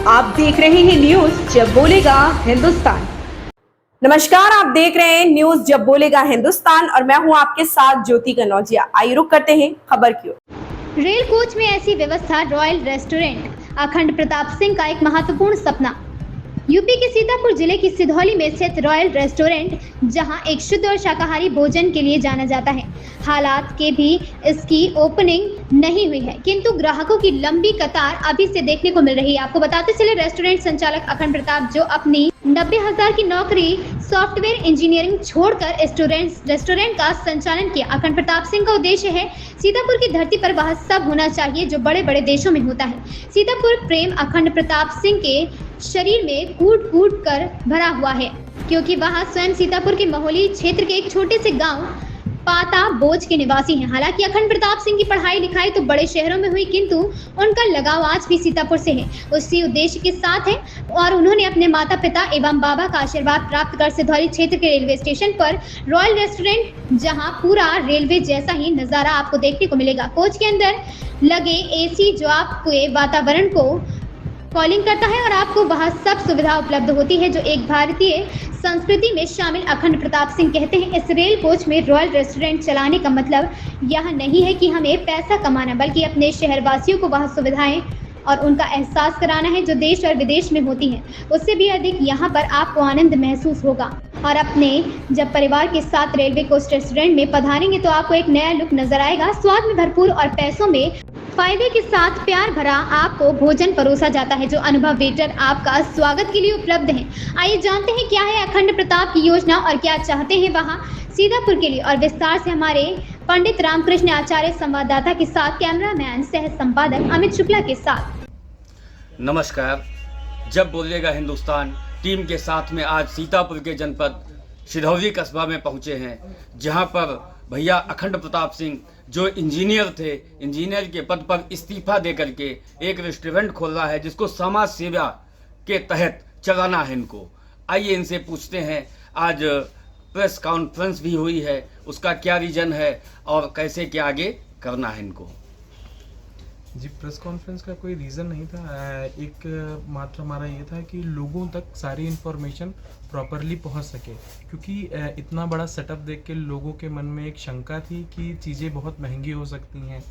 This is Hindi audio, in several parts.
आप देख रहे हैं न्यूज जब बोलेगा हिंदुस्तान। नमस्कार, आप देख रहे हैं न्यूज जब बोलेगा हिंदुस्तान और मैं हूं आपके साथ ज्योति कनौजिया। आइए रुक करते हैं खबर की ओर। रेल कोच में ऐसी व्यवस्था, रॉयल रेस्टोरेंट, अखंड प्रताप सिंह का एक महत्वपूर्ण सपना। यूपी के सीतापुर जिले की सिधौली में स्थित रॉयल रेस्टोरेंट, जहां एक शुद्ध और शाकाहारी भोजन के लिए जाना जाता है, हालात के भी इसकी ओपनिंग नहीं हुई है, किंतु ग्राहकों की लंबी कतार अभी से देखने को मिल रही है। आपको बताते चले, रेस्टोरेंट संचालक अखंड प्रताप, जो अपनी 90,000 की नौकरी सॉफ्टवेयर इंजीनियरिंग छोड़कर रेस्टोरेंट का संचालन किया। अखंड प्रताप सिंह का उद्देश्य है सीतापुर की धरती पर वह सब होना चाहिए जो बड़े बड़े देशों में होता है। सीतापुर प्रेम अखंड प्रताप सिंह के शरीर में कूट कूट कर भरा हुआ है, क्योंकि वह स्वयं सीतापुर के महोली क्षेत्र के एक छोटे से गांव पाता बोझ के निवासी हैं। हालांकि अखंड प्रताप सिंह की पढ़ाई लिखाई तो बड़े शहरों में हुई, किंतु उनका लगाव आज भी सीतापुर से है, उसी उद्देश्य के साथ है, और उन्होंने अपने माता पिता एवं बाबा का आशीर्वाद प्राप्त कर सिधौली क्षेत्र के रेलवे स्टेशन पर रॉयल रेस्टोरेंट, जहां पूरा रेलवे जैसा ही नज़ारा आपको देखने को मिलेगा। कोच के अंदर लगे एसी जो आपके वातावरण को कॉलिंग करता है और आपको वह सब सुविधा उपलब्ध होती है जो एक भारतीय संस्कृति में शामिल। अखंड प्रताप सिंह कहते हैं, इस रेल कोच में रॉयल रेस्टोरेंट चलाने का मतलब यह नहीं है कि हमें पैसा कमाना, बल्कि अपने शहरवासियों को वह सुविधाएं और उनका एहसास कराना है जो देश और विदेश में होती हैं। उससे भी अधिक यहाँ पर आपको आनंद महसूस होगा। और अपने जब परिवार के साथ रेलवे कोच रेस्टोरेंट में पधारेंगे तो आपको एक नया लुक नजर आएगा। स्वाद में भरपूर और पैसों में फायदे के साथ प्यार भरा आपको भोजन परोसा जाता है, जो अनुभव वेटर आपका स्वागत के लिए उपलब्ध है। आइए जानते हैं क्या है अखंड प्रताप की योजना और क्या चाहते हैं वहाँ सीतापुर के लिए, और विस्तार से हमारे पंडित रामकृष्ण आचार्य संवाददाता के साथ कैमरामैन सह संपादक अमित शुक्ला के साथ। नमस्कार, जब बोलेगा हिंदुस्तान टीम के साथ में आज सीतापुर के जनपद सिधौली कस्बा में पहुंचे हैं, जहां पर भैया अखंड प्रताप सिंह जो इंजीनियर थे, इंजीनियर के पद पर इस्तीफा दे करके एक रेस्टोरेंट खोला है जिसको समाज सेवा के तहत चलाना है इनको। आइए इनसे पूछते हैं, आज प्रेस कॉन्फ्रेंस भी हुई है, उसका क्या रीज़न है और कैसे क्या आगे करना है इनको। जी, प्रेस कॉन्फ्रेंस का कोई रीज़न नहीं था, एक मात्र हमारा ये था कि लोगों तक सारी इन्फॉर्मेशन प्रॉपरली पहुंच सके, क्योंकि इतना बड़ा सेटअप देख के लोगों के मन में एक शंका थी कि चीज़ें बहुत महंगी हो सकती हैं,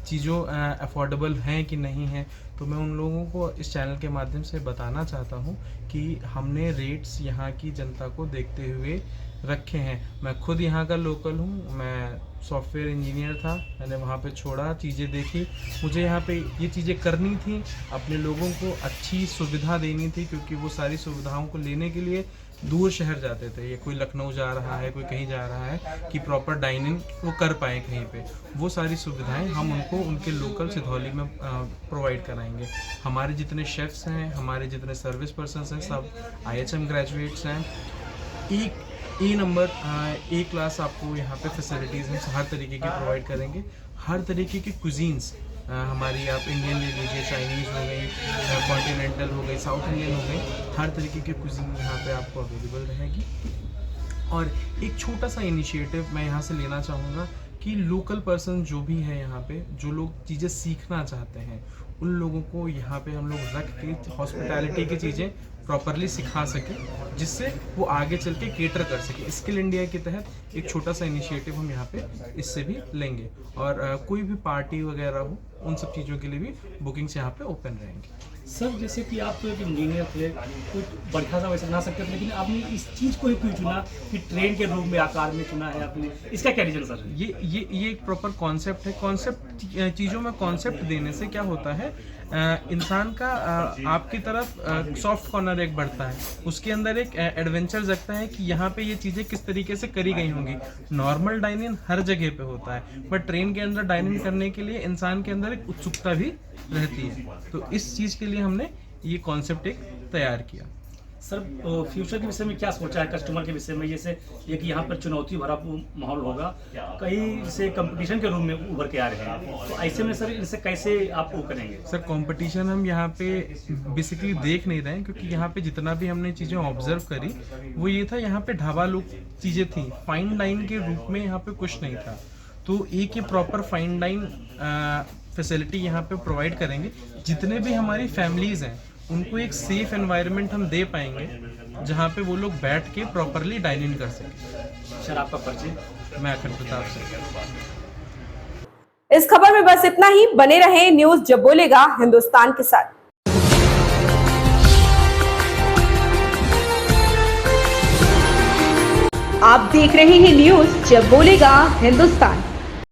चीज़ों अफोर्डेबल हैं कि नहीं हैं। तो मैं उन लोगों को इस चैनल के माध्यम से बताना चाहता हूं कि हमने रेट्स यहाँ की जनता को देखते हुए रखे हैं। मैं खुद यहाँ का लोकल हूँ, मैं सॉफ्टवेयर इंजीनियर था, मैंने वहाँ पे छोड़ा, चीज़ें देखी, मुझे यहाँ पे ये चीज़ें करनी थी, अपने लोगों को अच्छी सुविधा देनी थी, क्योंकि वो सारी सुविधाओं को लेने के लिए दूर शहर जाते थे। ये कोई लखनऊ जा रहा है, कोई कहीं जा रहा है, कि प्रॉपर डाइनिंग वो कर पाए कहीं पे, वो सारी सुविधाएं हम उनको उनके लोकल सिधौली में प्रोवाइड कराएंगे। हमारे जितने शेफ्स हैं, हमारे जितने सर्विस पर्सन्स हैं, सब IHM ग्रेजुएट्स हैं। एक ए नंबर ए क्लास आपको यहाँ पे फैसिलिटीज़ हम हर तरीके की प्रोवाइड करेंगे। हर तरीके की कुजीन्स हमारी, आप इंडियन ले लीजिए, चाइनीज़ हो गई, कॉन्टिनेंटल हो गई, साउथ इंडियन हो गई, हर तरीके की कुजीन यहाँ पे आपको अवेलेबल रहेगी। और एक छोटा सा इनिशिएटिव मैं यहाँ से लेना चाहूँगा कि लोकल पर्सन जो भी है यहाँ पे, जो लोग चीज़ें सीखना चाहते हैं, उन लोगों को यहाँ पे हम लोग रख के हॉस्पिटैलिटी की चीज़ें प्रॉपरली सिखा सके, जिससे वो आगे चल के केटर कर सके। स्किल इंडिया के तहत एक छोटा सा इनिशिएटिव हम यहाँ पे इससे भी लेंगे, और कोई भी पार्टी वगैरह हो, उन सब चीज़ों के लिए भी बुकिंग्स यहाँ पे ओपन रहेंगे। सर, जैसे कि आप तो एक इंजीनियर थे, कुछ बढ़िया सा वैसे बना सकते थे, लेकिन आपने इस चीज़ को ही क्यों चुना कि ट्रेन के रूप में आकार में चुना है आपने, इसका क्या रीजन सर? ये एक प्रॉपर कॉन्सेप्ट है। कॉन्सेप्ट, चीज़ों में कॉन्सेप्ट देने से क्या होता है, इंसान का आपकी तरफ सॉफ्ट कॉर्नर एक बढ़ता है, उसके अंदर एक एडवेंचर जगता है कि यहाँ पे ये चीज़ें किस तरीके से करी गई होंगी। नॉर्मल डाइनिंग हर जगह पे होता है, बट ट्रेन के अंदर डाइनिंग करने के लिए इंसान के अंदर एक उत्सुकता भी रहती है। तो इस चीज़ के लिए हमने ये कॉन्सेप्ट एक तैयार किया। सर, फ्यूचर के विषय में क्या सोचा है, कस्टमर के विषय में? जैसे एक यहाँ पर चुनौती भरा माहौल होगा, कई से कंपटीशन के रूप में उभर के आ रहे हैं, तो ऐसे में सर इनसे कैसे आप वो करेंगे? सर, कंपटीशन हम यहाँ पे बेसिकली देख नहीं रहे हैं, क्योंकि यहाँ पे जितना भी हमने चीज़ें ऑब्जर्व करी वो ये था, यहाँ पे ढाबा लोग चीज़ें थी, फाइन डाइन के रूप में यहाँ पे कुछ नहीं था। तो एक ही प्रॉपर फाइन डाइन फैसिलिटी यहाँ पे प्रोवाइड करेंगे। जितने भी हमारी फैमिलीज़ हैं उनको एक सेफ एनवायरनमेंट हम दे पाएंगे जहाँ पे वो लोग बैठ के प्रॉपरली डाइन इन कर सकें। सर आपका परिचय? मैं अखंड प्रताप सिंह। इस खबर में बस इतना ही। बने रहे न्यूज़ जब बोलेगा हिंदुस्तान के साथ। आप देख रहे हैं न्यूज़ जब बोलेगा हिंदुस्तान।